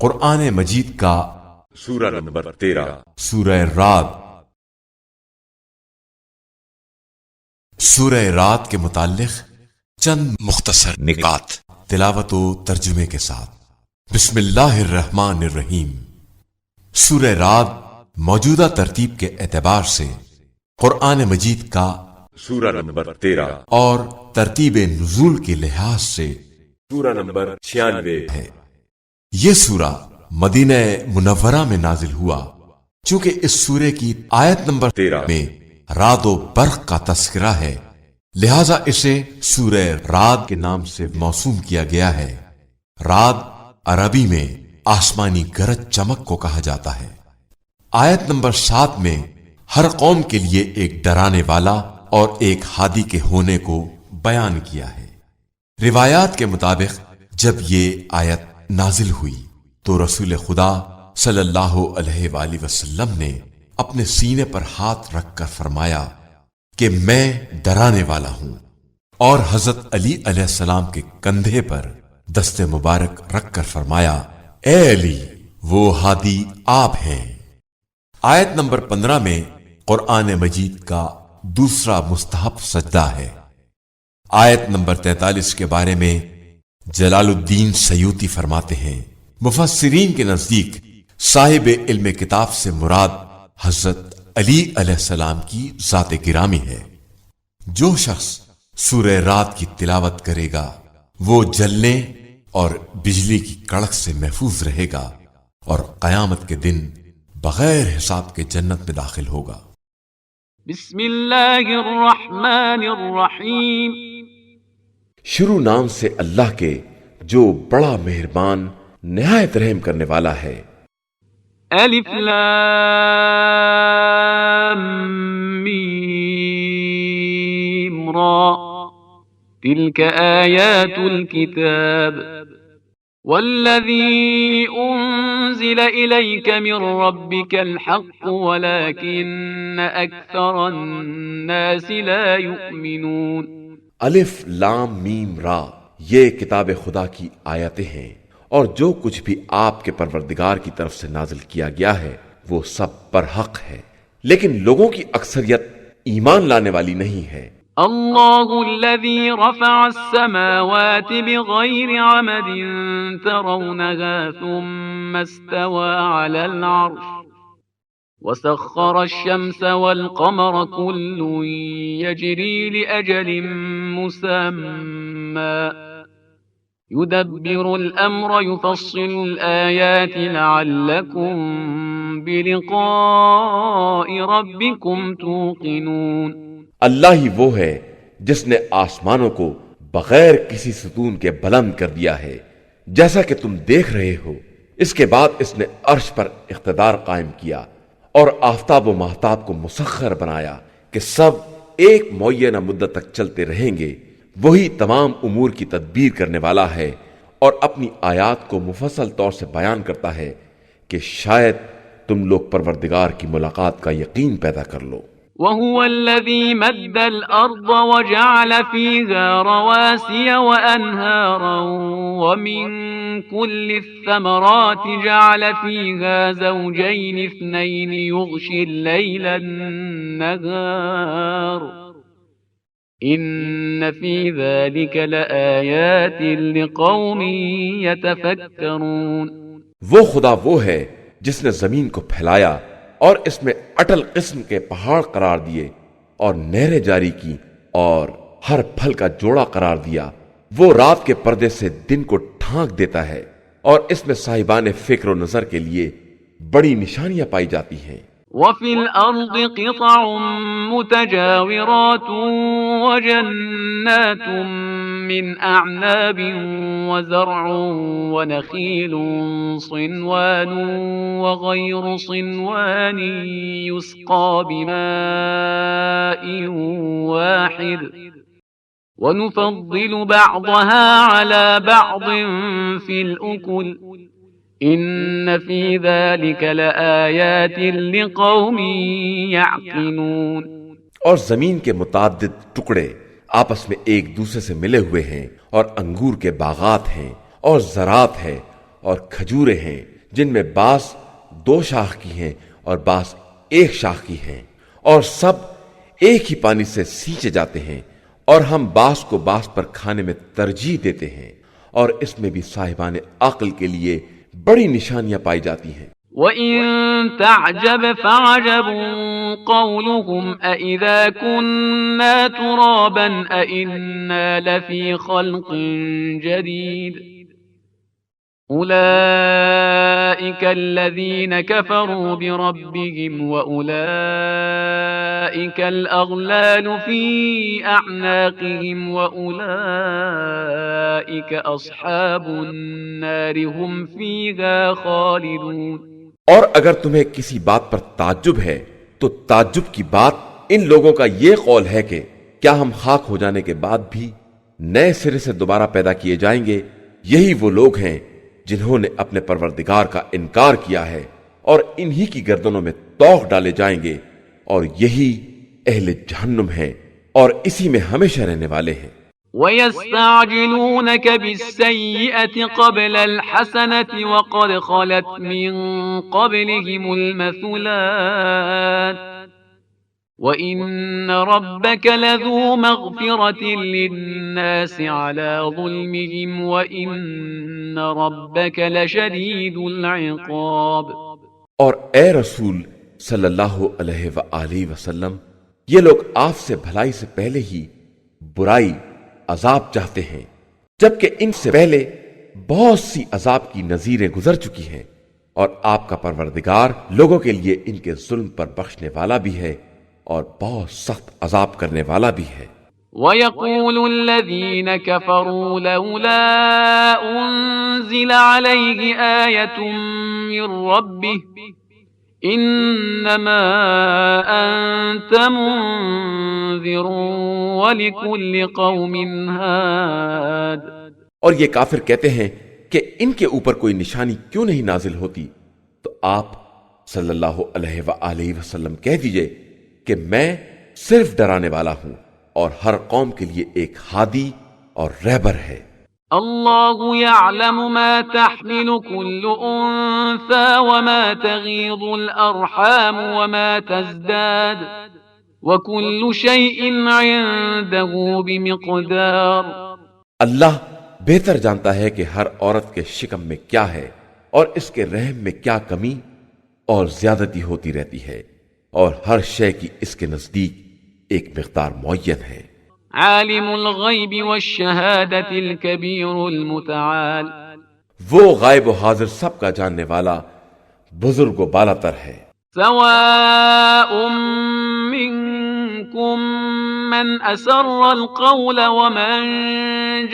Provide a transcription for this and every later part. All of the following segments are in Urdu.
قرآن مجید کا سورہ نمبر 13 سورہ رعد۔ سورہ رعد کے متعلق چند مختصر نکات تلاوت و ترجمے کے ساتھ۔ بسم اللہ الرحمن الرحیم۔ سورہ رعد موجودہ ترتیب کے اعتبار سے قرآن مجید کا سورہ نمبر 13 اور ترتیب نزول کے لحاظ سے سورہ نمبر 96 ہے۔ یہ سورہ مدینہ منورہ میں نازل ہوا۔ چونکہ اس سورے کی آیت نمبر 13 میں رعد و برق کا تذکرہ ہے، لہذا اسے سورہ رعد کے نام سے موسوم کیا گیا ہے۔ رعد عربی میں آسمانی گرج چمک کو کہا جاتا ہے۔ آیت نمبر 7 میں ہر قوم کے لیے ایک ڈرانے والا اور ایک ہادی کے ہونے کو بیان کیا ہے۔ روایات کے مطابق جب یہ آیت نازل ہوئی تو رسول خدا صلی اللہ علیہ وآلہ وسلم نے اپنے سینے پر ہاتھ رکھ کر فرمایا کہ میں ڈرانے والا ہوں، اور حضرت علی علیہ السلام کے کندھے پر دست مبارک رکھ کر فرمایا، اے علی، وہ ہادی آپ ہیں۔ آیت نمبر 15 میں قرآن مجید کا دوسرا مستحب سجدہ ہے۔ آیت نمبر 43 کے بارے میں جلال الدین سیوطی فرماتے ہیں، مفسرین کے نزدیک صاحب علم کتاب سے مراد حضرت علی علیہ السلام کی ذات گرامی ہے۔ جو شخص سورہ رعد کی تلاوت کرے گا وہ جلنے اور بجلی کی کڑک سے محفوظ رہے گا اور قیامت کے دن بغیر حساب کے جنت میں داخل ہوگا۔ بسم اللہ الرحمن الرحیم۔ شروع نام سے اللہ کے جو بڑا مہربان نہایت رحم کرنے والا ہے۔ الف لام میم را تلك آیات الكتاب والذی انزل الیک من ربک الحق ولكن اکثر الناس لا یؤمنون۔ الف لام میم را، یہ کتاب خدا کی آیتیں ہیں، اور جو کچھ بھی آپ کے پروردگار کی طرف سے نازل کیا گیا ہے وہ سب پر حق ہے، لیکن لوگوں کی اکثریت ایمان لانے والی نہیں ہے۔ اللہ الذي رفع السماوات بغير عمد ترونها ثم استوى على العرش وسخر الشمس والقمر كل يجري لأجل مسمى يدبر الأمر يفصل الآيات لعلكم بلقاء ربكم توقنون۔ اللہ ہی وہ ہے جس نے آسمانوں کو بغیر کسی ستون کے بلند کر دیا ہے، جیسا کہ تم دیکھ رہے ہو۔ اس کے بعد اس نے عرش پر اقتدار قائم کیا اور آفتاب و ماہتاب کو مسخر بنایا کہ سب ایک معینہ مدت تک چلتے رہیں گے۔ وہی تمام امور کی تدبیر کرنے والا ہے اور اپنی آیات کو مفصل طور سے بیان کرتا ہے کہ شاید تم لوگ پروردگار کی ملاقات کا یقین پیدا کر لو۔ وهو الذي مد الأرض وجعل فيها رواسي وأنهارا ومن كل الثمرات جعل فيها زوجين اثنين يغشي الليل النهار إن في ذلك لآيات لقوم يتفكرون۔ وہ خدا وہ ہے جس نے زمین کو پھیلایا اور اس میں اٹل قسم کے پہاڑ قرار دیے اور نہریں جاری کی اور ہر پھل کا جوڑا قرار دیا۔ وہ رات کے پردے سے دن کو ڈھانک دیتا ہے اور اس میں صاحبان فکر و نظر کے لیے بڑی نشانیاں پائی جاتی ہیں۔ وفي الأرض قطع متجاورات وجنات من أعناب وزرع ونخيل صنوان وغير صنوان يسقى بماء واحد ونفضل بعضها على بعض في الأكل ان فی ذلک لآیات لقوم یعقلون۔ اور زمین کے متعدد ٹکڑے آپس میں ایک دوسرے سے ملے ہوئے ہیں، اور انگور کے باغات ہیں اور زراعت ہے اور کھجوریں ہیں جن میں بعض 2 شاخ کی ہیں اور بعض 1 شاخ کی ہیں، اور سب ایک ہی پانی سے سینچے جاتے ہیں، اور ہم بعض کو بعض پر کھانے میں ترجیح دیتے ہیں، اور اس میں بھی صاحبان عقل کے لیے بڑی نشانیاں پائی جاتی ہیں۔ وَإِن تَعْجَبْ فَعَجَبٌ قَوْلُهُمْ أَإِذَا كُنَّا تُرَابًا أَإِنَّا لَفِي خَلْقٍ جَدِيدٍ أُولَئِكَ الَّذِينَ كَفَرُوا بِرَبِّهِمْ وَأُولَئِكَ الْأَغْلَالُ فِي أَعْنَاقِهِمْ وَأُولَئِكَ أَصْحَابُ النَّارِ هُمْ فِيهَا خَالِدُونَ۔ اور اگر تمہیں کسی بات پر تعجب ہے تو تعجب کی بات ان لوگوں کا یہ قول ہے کہ کیا ہم خاک ہو جانے کے بعد بھی نئے سرے سے دوبارہ پیدا کیے جائیں گے؟ یہی وہ لوگ ہیں جنہوں نے اپنے پروردگار کا انکار کیا ہے، اور انہی کی گردنوں میں طوق ڈالے جائیں گے، اور یہی اہل جہنم ہیں اور اسی میں ہمیشہ رہنے والے ہیں۔ وَيَسْتَعْجِلُونَكَ بِالسَّيِّئَةِ قَبْلَ الْحَسَنَةِ وَقَدْ خَلَتْ مِن قَبْلِهِمُ الْمَثُلَاتُ وَإِنَّ رَبَّكَ لَذُو مَغْفِرَةٍ لِلنَّاسِ عَلَى ظُلْمِهِمْ وَإِنَّ رَبَّكَ لَشَدِيدُ الْعِقَابِ۔ اور اے رسول صلی اللہ علیہ وآلہ وسلم، یہ لوگ آپ سے بھلائی سے پہلے ہی برائی عذاب چاہتے ہیں، جبکہ ان سے پہلے بہت سی عذاب کی نذیریں گزر چکی ہیں، اور آپ کا پروردگار لوگوں کے لیے ان کے ظلم پر بخشنے والا بھی ہے اور بہت سخت عذاب کرنے والا بھی ہے۔ وَيَقُولُ الَّذِينَ كَفَرُوا لَوْلَا أُنزِلَ عَلَيْهِ آيَةٌ مِّن رَّبِّهِ إِنَّمَا أَنتَ مُنذِرٌ وَلِكُلِّ قَوْمٍ هَادٍ۔ اور یہ کافر کہتے ہیں کہ ان کے اوپر کوئی نشانی کیوں نہیں نازل ہوتی؟ تو آپ صلی اللہ علیہ وآلہ وسلم کہہ دیجئے کہ میں صرف ڈرانے والا ہوں، اور ہر قوم کے لیے ایک ہادی اور رہبر ہے۔ اللہ يعلم ما تحمل كل انثى وما تغيض الارحام وما تزداد وكل شيء عنده بمقدار۔ اللہ بہتر جانتا ہے کہ ہر عورت کے شکم میں کیا ہے، اور اس کے رحم میں کیا کمی اور زیادتی ہوتی رہتی ہے، اور ہر شے کی اس کے نزدیک ایک مقدار معین ہے۔ عالم الغیب والشہادة الکبیر المتعال۔ وہ غائب و حاضر سب کا جاننے والا بزرگ و بالا تر ہے۔ سواء منکم من اسر القول ومن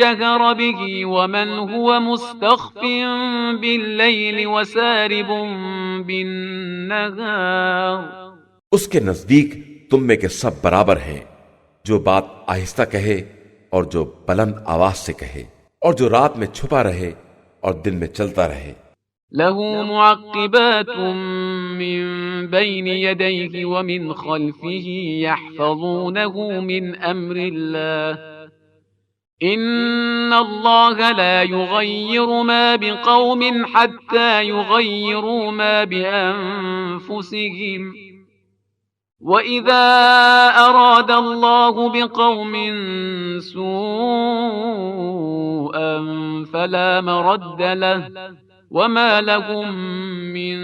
جهر به ومن هو مستخف باللیل وسارب بالنهار۔ اس کے نزدیک تم میں کے سب برابر ہیں، جو بات آہستہ کہے اور جو بلند آواز سے کہے، اور جو رات میں چھپا رہے اور دن میں چلتا رہے۔ له معقبات من بين يديه ومن خلفه يحفظونه من أمر الله إن الله لا يغير ما بقوم حتى يغيروا ما بأنفسهم وَإِذَا أَرَادَ اللَّهُ بِقَوْمٍ سُوءًا فَلَا مَرَدَّ لَهُ وَمَا لَهُم مِّن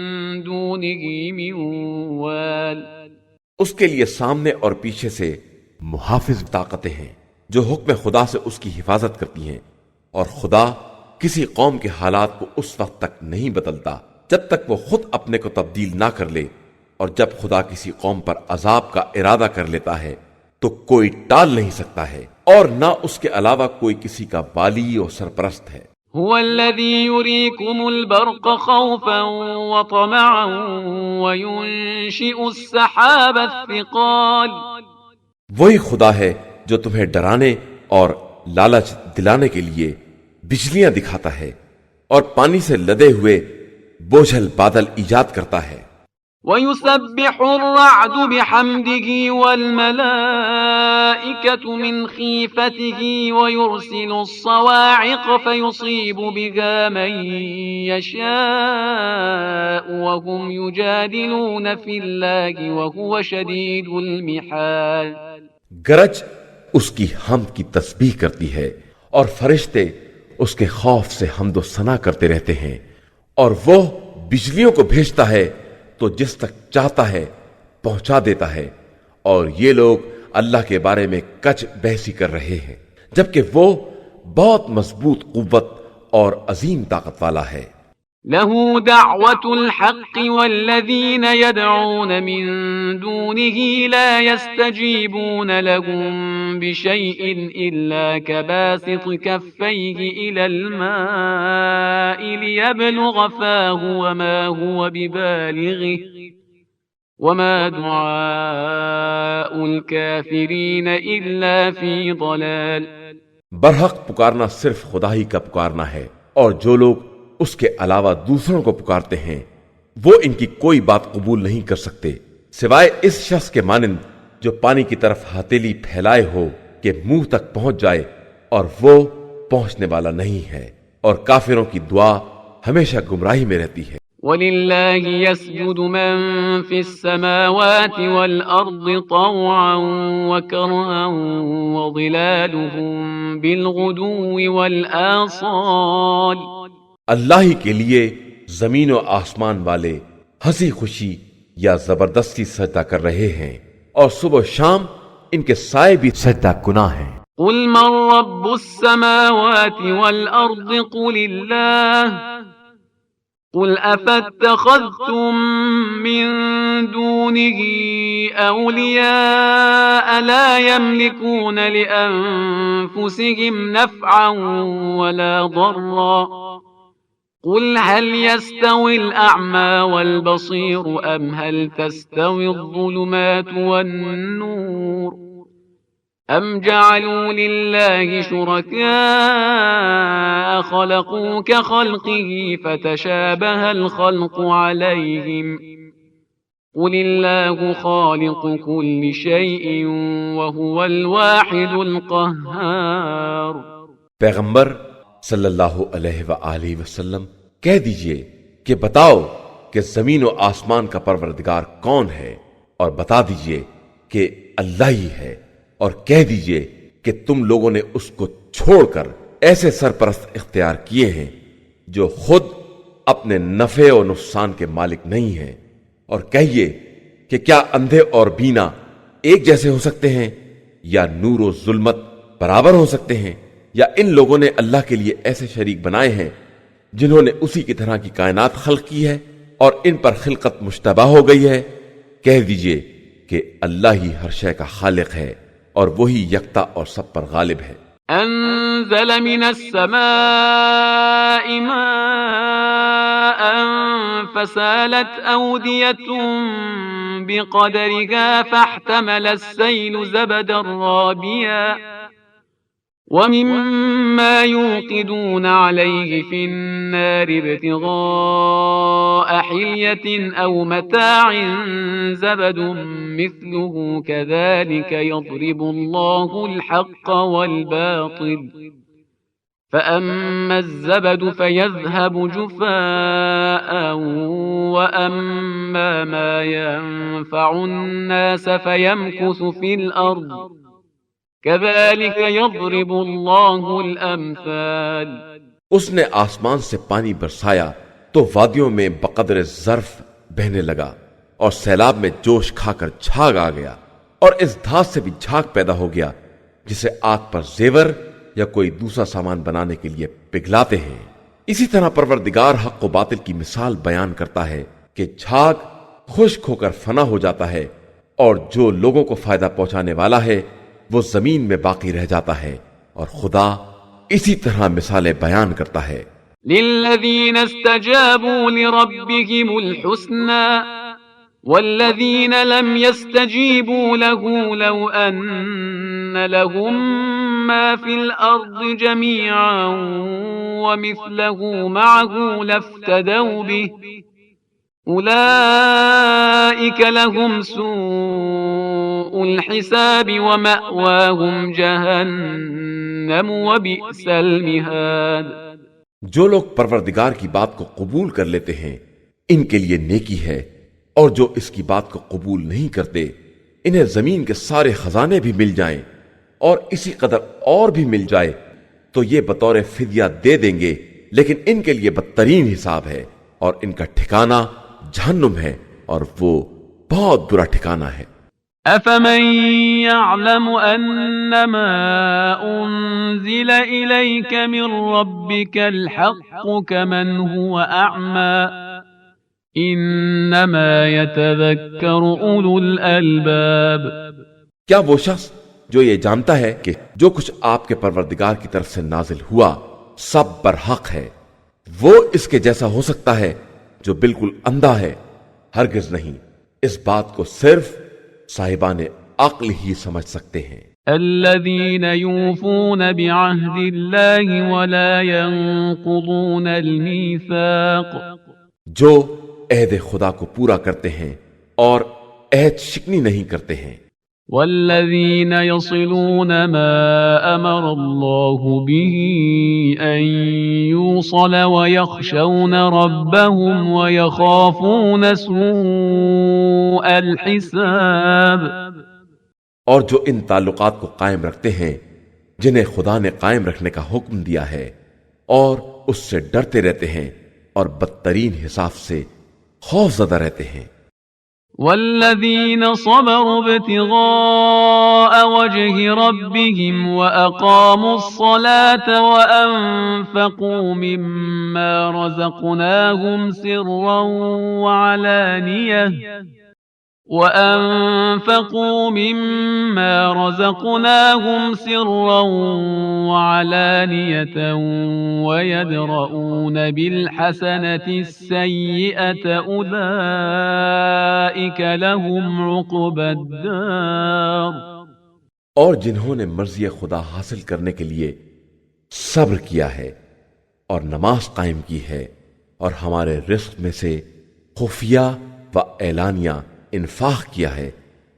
دُونِهِ مِن وَالٍ۔ اس کے لیے سامنے اور پیچھے سے محافظ طاقتیں ہیں جو حکم خدا سے اس کی حفاظت کرتی ہیں، اور خدا کسی قوم کے حالات کو اس وقت تک نہیں بدلتا جب تک وہ خود اپنے کو تبدیل نہ کر لے، اور جب خدا کسی قوم پر عذاب کا ارادہ کر لیتا ہے تو کوئی ٹال نہیں سکتا ہے، اور نہ اس کے علاوہ کوئی کسی کا والی اور سرپرست ہے۔ هو الذي يريكم البرق خوفا وطمعا وينشئ السحاب الثقال۔ وہی خدا ہے جو تمہیں ڈرانے اور لالچ دلانے کے لیے بجلیاں دکھاتا ہے، اور پانی سے لدے ہوئے بوجھل بادل ایجاد کرتا ہے۔ ويسبح الرعد بحمده والملائكة من خيفته ويرسل الصواعق فيصيب بها من يشاء وهم يجادلون في الله وهو شديد المحال. گرج اس کی حمد کی تسبیح کرتی ہے اور فرشتے اس کے خوف سے حمد و ثنا کرتے رہتے ہیں، اور وہ بجلیوں کو بھیجتا ہے تو جس تک چاہتا ہے پہنچا دیتا ہے، اور یہ لوگ اللہ کے بارے میں کچ بحثی کر رہے ہیں جبکہ وہ بہت مضبوط قوت اور عظیم طاقت والا ہے۔ له دعوة الحق والذين يدعون من دونه لا يستجيبون لهم بشيء إلا كباسط كفيه إلى الماء ليبلغ فاه وما هو ببالغه وما دعاء الكافرين إلا في ضلال. برحق پکارنا صرف خدا ہی کا پکارنا ہے، اور جو لوگ اس کے علاوہ دوسروں کو پکارتے ہیں وہ ان کی کوئی بات قبول نہیں کر سکتے سوائے اس شخص کے مانند جو پانی کی طرف ہتھیلی پھیلائے ہو کہ منہ تک پہنچ جائے، اور وہ پہنچنے والا نہیں ہے، اور کافروں کی دعا ہمیشہ گمراہی میں رہتی ہے۔ وَلِلَّهِ يَسْجُدُ مَن فِي السَّمَاوَاتِ وَالْأَرْضِ طَوْعًا وَكَرْهًا وَظِلَالُهُم بِالْغُدُوِّ وَالْآصَالِ. اللہ ہی کے لیے زمین و آسمان والے ہنسی خوشی یا زبردستی سجدہ کر رہے ہیں، اور صبح و شام ان کے سائے بھی سجدہ گناہ ہیں۔ قُلْ مَن رَّبُّ السَّمَاوَاتِ وَالْأَرْضِ قُلِ اللَّهُ قُلْ أَفَاتَّخَذْتُم مِّن دُونِهِ أَوْلِيَاءَ لَا يَمْلِكُونَ لِأَنفُسِهِمْ نَفْعًا وَلَا ضَرًّا. قُلْ هَلْ يَسْتَوِي الْأَعْمَى وَالْبَصِيرُ أَمْ هَلْ تَسْتَوِي الظُّلُمَاتُ وَالنُّورُ أَمْ جَعَلُوا لِلَّهِ شُرَكَاءَ خَلَقُوا كَخَلْقِهِ فَتَشَابَهَ الْخَلْقُ عَلَيْهِمْ قُلِ اللَّهُ خَالِقُ كُلِّ شَيْءٍ وَهُوَ الْوَاحِدُ الْقَهَّارُ. پیغمبر صلی اللہ علیہ وآلہ وسلم کہہ دیجئے کہ بتاؤ کہ زمین و آسمان کا پروردگار کون ہے، اور بتا دیجئے کہ اللہ ہی ہے، اور کہہ دیجئے کہ تم لوگوں نے اس کو چھوڑ کر ایسے سرپرست اختیار کیے ہیں جو خود اپنے نفع و نقصان کے مالک نہیں ہیں، اور کہیے کہ کیا اندھے اور بینا ایک جیسے ہو سکتے ہیں، یا نور و ظلمت برابر ہو سکتے ہیں، یا ان لوگوں نے اللہ کے لیے ایسے شریک بنائے ہیں جنہوں نے اسی کی طرح کی کائنات خلق کی ہے اور ان پر خلقت مشتبہ ہو گئی ہے۔ کہہ دیجئے کہ اللہ ہی ہر شے کا خالق ہے، اور وہی یکتا اور سب پر غالب ہے۔ أنزل من السماء ماء فسالت أودية بقدرها فاحتمل السيل زبدا رابيا ومما يوقدون عليه في النار ابتغاء حلية أو متاع زبد مثله كذلك يضرب الله الحق والباطل فأما الزبد فيذهب جفاء وأما ما ينفع الناس فيمكث في الأرض كذلك يضرب الله الأمثال. اس نے آسمان سے پانی برسایا تو وادیوں میں بقدر ظرف بہنے لگا، اور سیلاب میں جوش کھا کر جھاگ آ گیا، اور اس دھات سے بھی جھاگ پیدا ہو گیا جسے آگ پر زیور یا کوئی دوسرا سامان بنانے کے لیے پگھلاتے ہیں۔ اسی طرح پروردگار حق و باطل کی مثال بیان کرتا ہے کہ جھاگ خشک ہو کر فنا ہو جاتا ہے، اور جو لوگوں کو فائدہ پہنچانے والا ہے وہ زمین میں باقی رہ جاتا ہے، اور خدا اسی طرح مثالیں بیان کرتا ہے۔ للذین استجابوا لربهم الحسنى والذین لم يستجیبوا له لو ان لهم ما في الارض جميعا ومثله معه لافتدوا به أولئك لهم سوء الحساب ومأواهم جهنم وبئس المهاد۔ جو لوگ پروردگار کی بات کو قبول کر لیتے ہیں ان کے لیے نیکی ہے، اور جو اس کی بات کو قبول نہیں کرتے انہیں زمین کے سارے خزانے بھی مل جائیں اور اسی قدر اور بھی مل جائے تو یہ بطور فدیہ دے دیں گے، لیکن ان کے لیے بدترین حساب ہے اور ان کا ٹھکانہ جہنم ہے، اور وہ بہت برا ٹھکانہ ہے۔ أفمن يعلم أنما أنزل إليك من ربك الحق كمن هو أعمى إنما يتذكر أولو الألباب۔ کیا وہ شخص جو یہ جانتا ہے کہ جو کچھ آپ کے پروردگار کی طرف سے نازل ہوا سب برحق ہے، وہ اس کے جیسا ہو سکتا ہے جو بالکل اندھا ہے؟ ہرگز نہیں، اس بات کو صرف صاحبان عقل ہی سمجھ سکتے ہیں۔ الذين يوفون بعهد الله ولا ينقضون الميثاق، جو عہد خدا کو پورا کرتے ہیں اور عہد شکنی نہیں کرتے ہیں۔ والذين يصلون ما أمر الله به أن يوصل ويخشون ربهم ويخافون سوء الحساب، اور جو ان تعلقات کو قائم رکھتے ہیں جنہیں خدا نے قائم رکھنے کا حکم دیا ہے اور اس سے ڈرتے رہتے ہیں اور بدترین حساب سے خوف زدہ رہتے ہیں۔ والذين صبروا ابتغاء وجه ربهم وأقاموا الصلاة وأنفقوا مما رزقناهم سرا وعلانية ويدرؤون بالحسنة السيئة أولئك لهم عقبى الدار۔ اور جنہوں نے مرضی خدا حاصل کرنے کے لیے صبر کیا ہے اور نماز قائم کی ہے اور ہمارے رزق میں سے خفیہ و اعلانیہ انفاق کیا ہے،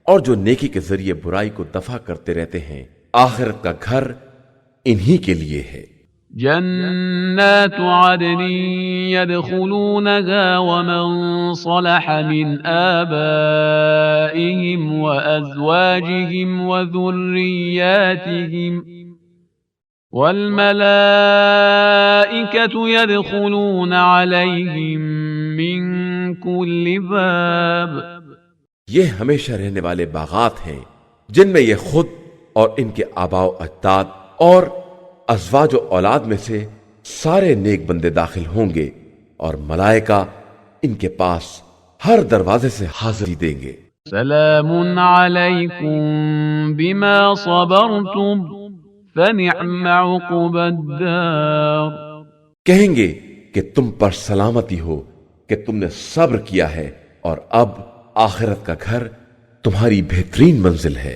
اور جو نیکی کے ذریعے برائی کو دفع کرتے رہتے ہیں، آخرت کا گھر انہی کے لیے ہے۔ جنات عدن يدخلونها ومن صلح من آبائهم وأزواجهم وذرياتهم والملائكة يدخلون عليهم من كل باب۔ یہ ہمیشہ رہنے والے باغات ہیں جن میں یہ خود اور ان کے آباء و اجداد اور ازواج و اولاد میں سے سارے نیک بندے داخل ہوں گے، اور ملائکہ ان کے پاس ہر دروازے سے حاضری دیں گے۔ سلام علیکم بما صبرتم فنعم عقبى الدار۔ کہیں گے کہ تم پر سلامتی ہو کہ تم نے صبر کیا ہے، اور اب آخرت کا گھر تمہاری بہترین منزل ہے۔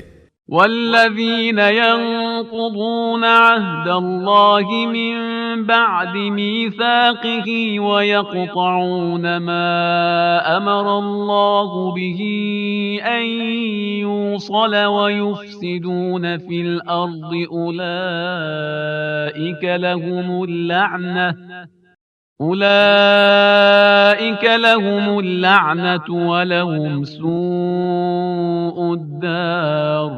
والذين ينقضون عهد الله من بعد ميثاقه ويقطعون ما أمر الله به أن يوصل ويفسدون في الأرض أولئك لهم اللعنة ولهم سوء الدار۔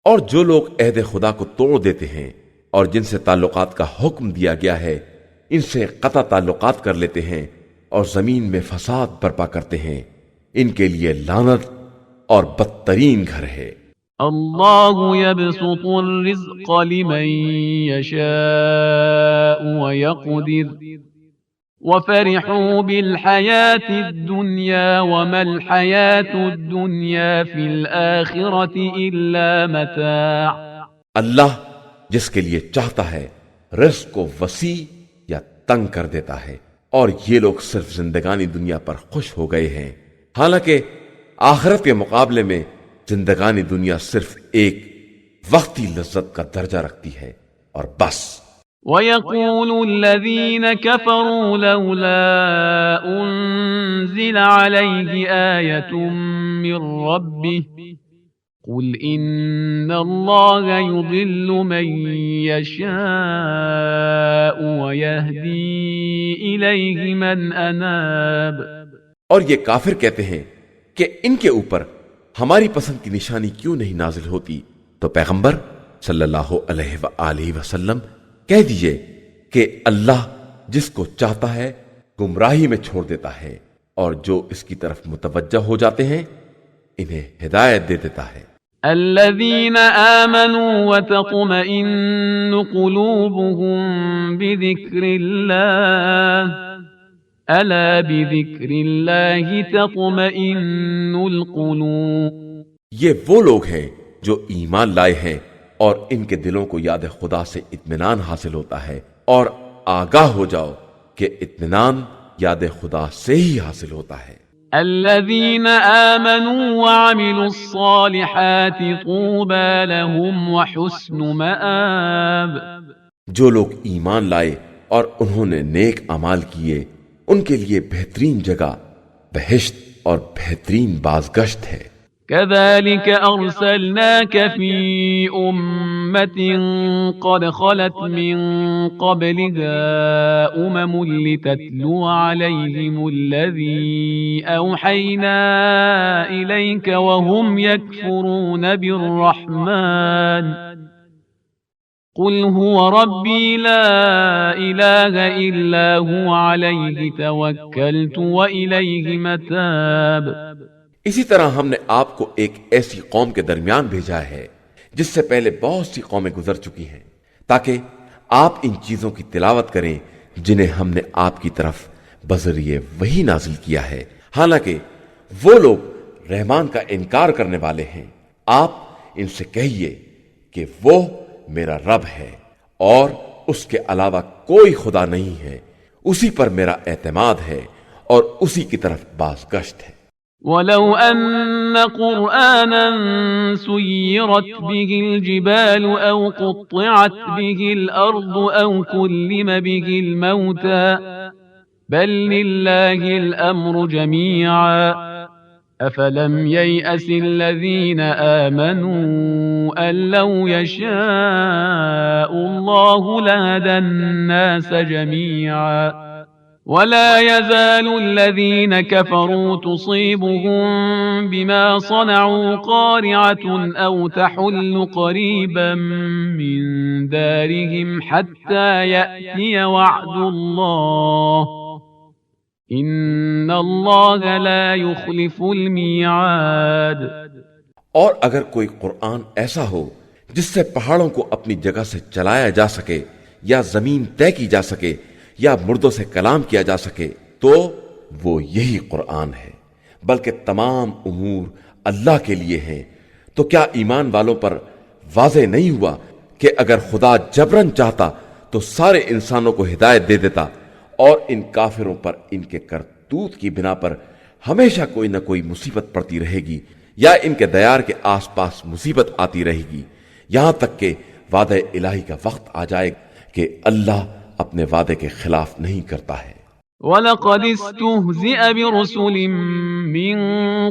اور جو لوگ عہد خدا کو توڑ دیتے ہیں اور جن سے تعلقات کا حکم دیا گیا ہے ان سے قطع تعلقات کر لیتے ہیں اور زمین میں فساد برپا کرتے ہیں، ان کے لیے لعنت اور بدترین گھر ہے۔ اللہ يبسط الرزق لمن يشاء ويقدر وفرحوا بالحياة الدنيا وما الحياة الدنيا في الآخرة إلا متاع۔ اللہ جس کے لیے چاہتا ہے رزق کو وسیع یا تنگ کر دیتا ہے، اور یہ لوگ صرف زندگانی دنیا پر خوش ہو گئے ہیں، حالانکہ آخرت کے مقابلے میں زندگانی دنیا صرف ایک وقتی لذت کا درجہ رکھتی ہے اور بس۔ وَيَقُولُ الَّذِينَ كَفَرُوا لَوْلَا أُنزِلَ عَلَيْهِ آيَةٌ مِّن رَّبِّهِ قُلْ إِنَّ اللَّهَ يُضِلُّ مَن يَشَاءُ وَيَهْدِي إِلَيْهِ مَنْ أَنَابَ۔ اور یہ کافر کہتے ہیں کہ ان کے اوپر ہماری پسند کی نشانی کیوں نہیں نازل ہوتی؟ تو پیغمبر صلی اللہ علیہ وآلہ وسلم کہہ دیجئے کہ اللہ جس کو چاہتا ہے گمراہی میں چھوڑ دیتا ہے، اور جو اس کی طرف متوجہ ہو جاتے ہیں انہیں ہدایت دے دیتا ہے۔ الذين آمنوا وتطمئن قلوبهم بذكر الله ألا بذكر الله تطمئن القلوب۔ یہ وہ لوگ ہیں جو ایمان لائے ہیں اور ان کے دلوں کو یاد خدا سے اطمینان حاصل ہوتا ہے، اور آگاہ ہو جاؤ کہ اطمینان یاد خدا سے ہی حاصل ہوتا ہے۔ الذين آمنوا وعملوا الصالحات طوبى لهم وحسن مآب۔ جو لوگ ایمان لائے اور انہوں نے نیک اعمال کیے ان کے لیے بہترین جگہ بہشت اور بہترین بازگشت ہے۔ كذلك أرسلناك في أمة قد خلت من قبلها لتتلو عليهم الذي أوحينا إليك وهم يكفرون بالرحمن قل هو ربي لا إله إلا هو عليه توكلت وإليه متاب۔ اسی طرح ہم نے آپ کو ایک ایسی قوم کے درمیان بھیجا ہے جس سے پہلے بہت سی قومیں گزر چکی ہیں، تاکہ آپ ان چیزوں کی تلاوت کریں جنہیں ہم نے آپ کی طرف بذریعہ وحی نازل کیا ہے، حالانکہ وہ لوگ رحمان کا انکار کرنے والے ہیں۔ آپ ان سے کہیے کہ وہ میرا رب ہے اور اس کے علاوہ کوئی خدا نہیں ہے، اسی پر میرا اعتماد ہے اور اسی کی طرف بازگشت ہے۔ وَلَوْ أَنَّ قُرْآنًا سُيِّرَتْ بِهِ الْجِبَالُ أَوْ قُطِّعَتْ بِهِ الْأَرْضُ أَوْ كُلِّمَ بِهِ الْمَوْتَى بَل لِّلَّهِ الْأَمْرُ جَمِيعًا أَفَلَمْ يَيْأَسِ الَّذِينَ آمَنُوا أَن لَّوْ يَشَاءُ اللَّهُ لَهَدَى النَّاسَ جَمِيعًا ولا يزال الذين كفروا تصيبهم بما صنعوا قارعة أو تحل قريبا من دارهم حتى يأتي وعد الله إن الله لا يخلف الميعاد۔ اور اگر کوئی قرآن ایسا ہو جس سے پہاڑوں کو اپنی جگہ سے چلایا جا سکے یا زمین طے کی جا سکے یا مردوں سے کلام کیا جا سکے تو وہ یہی قرآن ہے، بلکہ تمام امور اللہ کے لیے ہیں۔ تو کیا ایمان والوں پر واضح نہیں ہوا کہ اگر خدا جبرن چاہتا تو سارے انسانوں کو ہدایت دے دیتا، اور ان کافروں پر ان کے کرتوت کی بنا پر ہمیشہ کوئی نہ کوئی مصیبت پڑتی رہے گی، یا ان کے دیار کے آس پاس مصیبت آتی رہے گی، یہاں تک کہ وعدہ الہی کا وقت آ جائے کہ اللہ اپنے وعدے کے خلاف نہیں کرتا ہے۔ وَلَقَدِ اسْتُهْزِئَ بِرُسُلٍ مِّن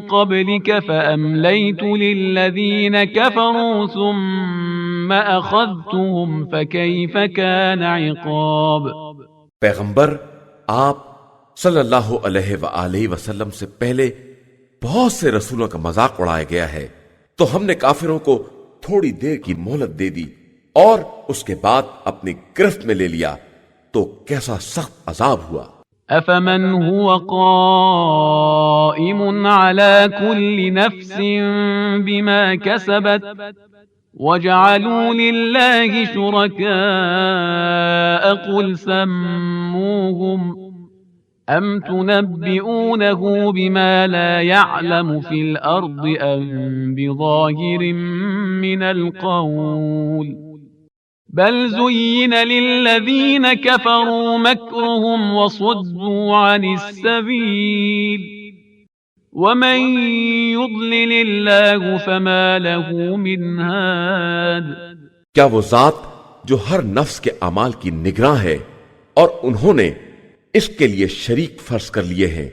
قَبْلِكَ فَأَمْلَيْتُ لِلَّذِينَ كَفَرُوا ثُمَّ أَخَذْتُهُمْ فَكَيْفَ كَانَ عِقَابِ۔ پیغمبر آپ صلی اللہ علیہ وآلہ وسلم سے پہلے بہت سے رسولوں کا مذاق اڑایا گیا ہے، تو ہم نے کافروں کو تھوڑی دیر کی مہلت دے دی اور اس کے بعد اپنی گرفت میں لے لیا، تو کیسا سخت عذاب ہوا۔ أَفَمَنْ هُوَ قَائِمٌ عَلَى كُلِّ نَفْسٍ بِمَا كَسَبَتْ وَجَعَلُوا لِلَّهِ شُرَكَاءَ قُلْ سَمُّوهُمْ أَمْ تُنَبِّئُونَهُ بِمَا لَا يَعْلَمُ فِي الْأَرْضِ أَمْ بِظَاهِرٍ مِّنَ الْقَوْلِ بل زين للذين كفروا مكرهم وصدوا عن السبيل ومن يضلل الله فما له من هاد۔ کیا وہ ذات جو ہر نفس کے اعمال کی نگراں ہے اور انہوں نے اس کے لیے شریک فرض کر لیے ہیں،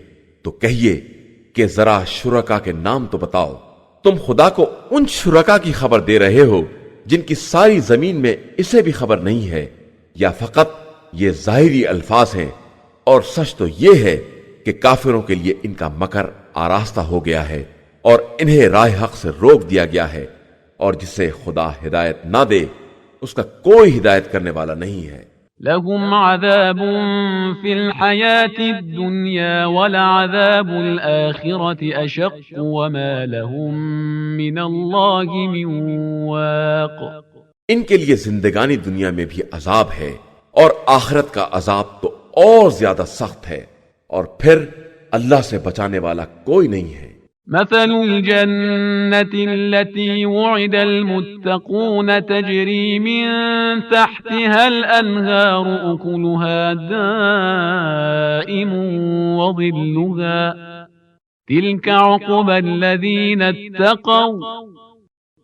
تو کہیے کہ ذرا شرکا کے نام تو بتاؤ۔ تم خدا کو ان شرکا کی خبر دے رہے ہو جن کی ساری زمین میں اسے بھی خبر نہیں ہے، یا فقط یہ ظاہری الفاظ ہیں؟ اور سچ تو یہ ہے کہ کافروں کے لیے ان کا مکر آراستہ ہو گیا ہے اور انہیں راہ حق سے روک دیا گیا ہے، اور جسے خدا ہدایت نہ دے اس کا کوئی ہدایت کرنے والا نہیں ہے۔ لهم عذاب في الحياة الدنيا ولعذاب الآخرة أشق وما لهم من الله من واق۔ ان کے لیے زندگانی دنیا میں بھی عذاب ہے اور آخرت کا عذاب تو اور زیادہ سخت ہے، اور پھر اللہ سے بچانے والا کوئی نہیں ہے۔ مثل الجنة التي وعد المتقون تجري من تحتها الأنهار أكلها دائم وظلها تلك عقبى الذين اتقوا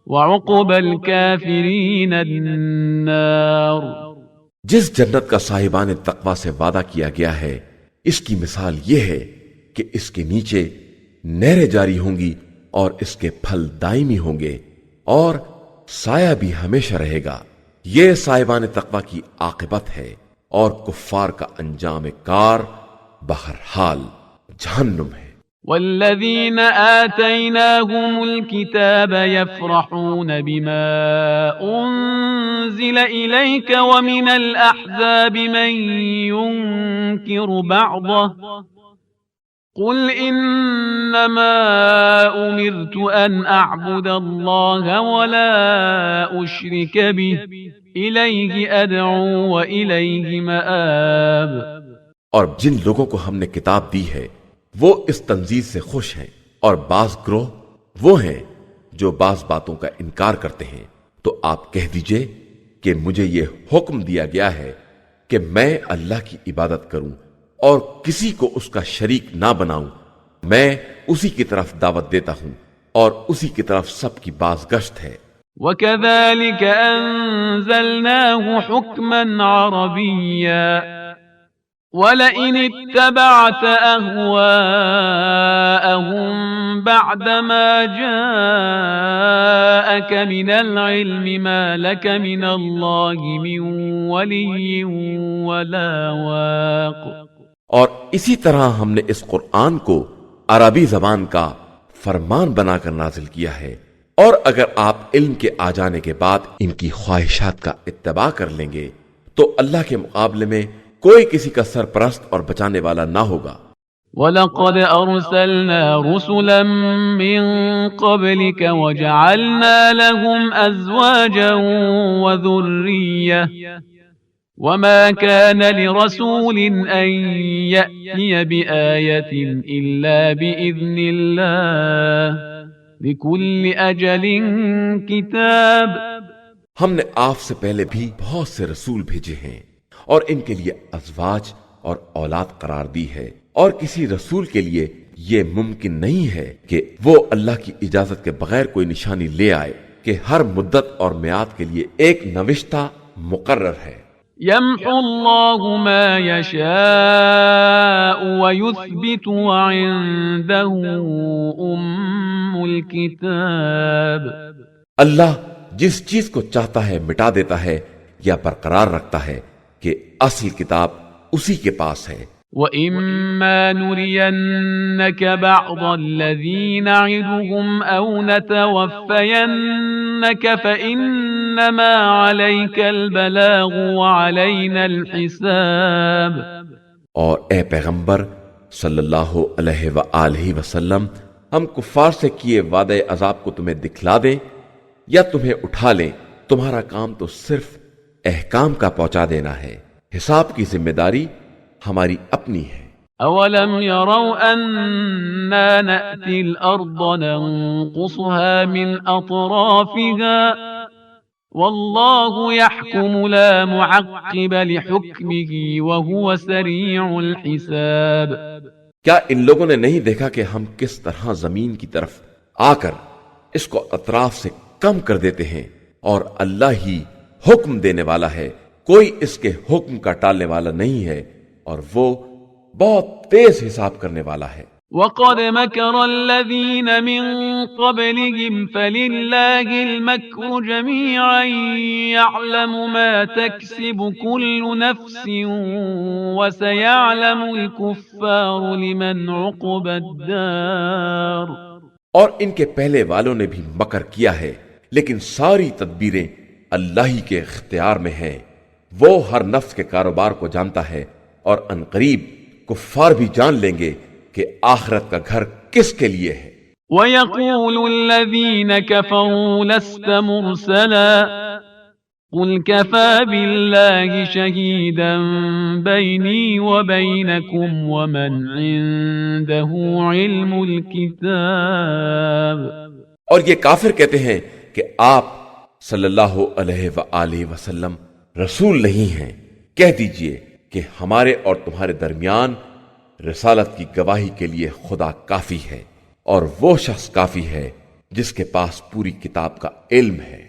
وعقبى الكافرين النار۔ جس جنت کا صاحبان تقوی سے وعدہ کیا گیا ہے، اس کی مثال یہ ہے کہ اس کے نیچے نہریں جاری ہوں گی اور اس کے پھل دائمی ہوں گے اور سایہ بھی ہمیشہ رہے گا۔ یہ صاحبان تقوی کی عاقبت ہے، اور کفار کا انجام کار بہرحال جہنم ہے۔ والذين آتيناهم الكتاب يفرحون بما أنزل إليك ومن الأحزاب من ينكر بعضه قل إنما أمرت أن أعبد الله ولا أشرك به إليه أدعو وإليه مآب۔ اور جن لوگوں کو ہم نے کتاب دی ہے وہ اس تنزیل سے خوش ہیں، اور بعض گروہ وہ ہیں جو بعض باتوں کا انکار کرتے ہیں، تو آپ کہہ دیجئے کہ مجھے یہ حکم دیا گیا ہے کہ میں اللہ کی عبادت کروں اور کسی کو اس کا شریک نہ بناؤں۔ میں اسی کی طرف دعوت دیتا ہوں اور اسی کی طرف سب کی بازگشت ہے۔ وَكَذَلِكَ أَنزَلْنَاهُ حُكْمًا عَرَبِيًّا وَلَئِنِ اتَّبَعْتَ أَهْوَاءَهُمْ بَعْدَمَا جَاءَكَ مِنَ الْعِلْمِ مَا لَكَ مِنَ اللَّهِ مِنْ وَلِيٍّ وَلَا وَاقٍ۔ اور اسی طرح ہم نے اس قرآن کو عربی زبان کا فرمان بنا کر نازل کیا ہے، اور اگر آپ علم کے آ جانے کے بعد ان کی خواہشات کا اتباع کر لیں گے تو اللہ کے مقابلے میں کوئی کسی کا سرپرست اور بچانے والا نہ ہوگا۔ وَلَقَدْ أَرْسَلْنَا رُسُلًا مِّن قَبْلِكَ وَجَعَلْنَا لَهُمْ أَزْوَاجًا وَذُرِّيَّةً وَمَا كَانَ لِرَسُولٍ أَن يَأْتِيَ بِآيَةٍ إِلَّا بِإِذْنِ اللَّهِ لِكُلِّ أَجَلٍ كِتَابٌ۔ ہم نے آپ سے پہلے بھی بہت سے رسول بھیجے ہیں اور ان کے لیے ازواج اور اولاد قرار دی ہے، اور کسی رسول کے لیے یہ ممکن نہیں ہے کہ وہ اللہ کی اجازت کے بغیر کوئی نشانی لے آئے کہ ہر مدت اور میعاد کے لیے ایک نوشتہ مقرر ہے۔ يَمْحُو اللَّهُ مَا يَشَاءُ وَيُثْبِتُ وَعِندَهُ أُمُّ الْكِتَابِ۔ اللہ جس چیز کو چاہتا ہے مٹا دیتا ہے یا برقرار رکھتا ہے کہ اصل کتاب اسی کے پاس ہے۔ وَإِمَّا نُرِيَنَّكَ بَعْضَ الَّذِي نَعِدُهُمْ أَوْ نَتَوَفَّيَنَّكَ فَإِنَّمَا عَلَيْكَ الْبَلَاغُ وَعَلَيْنَا الْحِسَابُ۔ اور اے پیغمبر صلی اللہ علیہ وآلہ وسلم، ہم کفار سے کیے وعدے عذاب کو تمہیں دکھلا دیں یا تمہیں اٹھا لیں، تمہارا کام تو صرف احکام کا پہنچا دینا ہے، حساب کی ذمہ داری ہماری اپنی ہے۔ أَوَلَمْ يَرَوْا أَنَّا نَأْتِي الْأَرْضَ نَنْقُصُهَا مِنْ أَطْرَافِهَا وَاللَّهُ يَحْكُمُ لَا مُعَقِّبَ لِحُكْمِهِ وَهُوَ سَرِيعُ الْحِسَابِ۔ کیا ان لوگوں نے نہیں دیکھا کہ ہم کس طرح زمین کی طرف آ کر اس کو اطراف سے کم کر دیتے ہیں، اور اللہ ہی حکم دینے والا ہے، کوئی اس کے حکم کا ٹالنے والا نہیں ہے، اور وہ بہت تیز حساب کرنے والا ہے۔ وقد مكر الذين من قبلهم فلله المكر جميعا يعلم ما تكسب كل نفس وسيعلم الكفار لمن عقبى الدار۔ اور ان کے پہلے والوں نے بھی مکر کیا ہے، لیکن ساری تدبیریں اللہ ہی کے اختیار میں ہیں، وہ ہر نفس کے کاروبار کو جانتا ہے، اور عنقریب کفار بھی جان لیں گے کہ آخرت کا گھر کس کے لیے ہے۔ وَيَقُولُ الَّذِينَ كَفَرُوا لَسْتَ مُرْسَلًا قُلْ كَفَى بِاللَّهِ شَهِيدًا بَيْنِي وَبَيْنَكُمْ وَمَنْ عِندَهُ عِلْمُ الْكِتَابِ۔ اور یہ کافر کہتے ہیں کہ آپ صلی اللہ علیہ وآلہ وسلم رسول نہیں ہیں۔ کہہ دیجئے کہ ہمارے اور تمہارے درمیان رسالت کی گواہی کے لیے خدا کافی ہے، اور وہ شخص کافی ہے جس کے پاس پوری کتاب کا علم ہے۔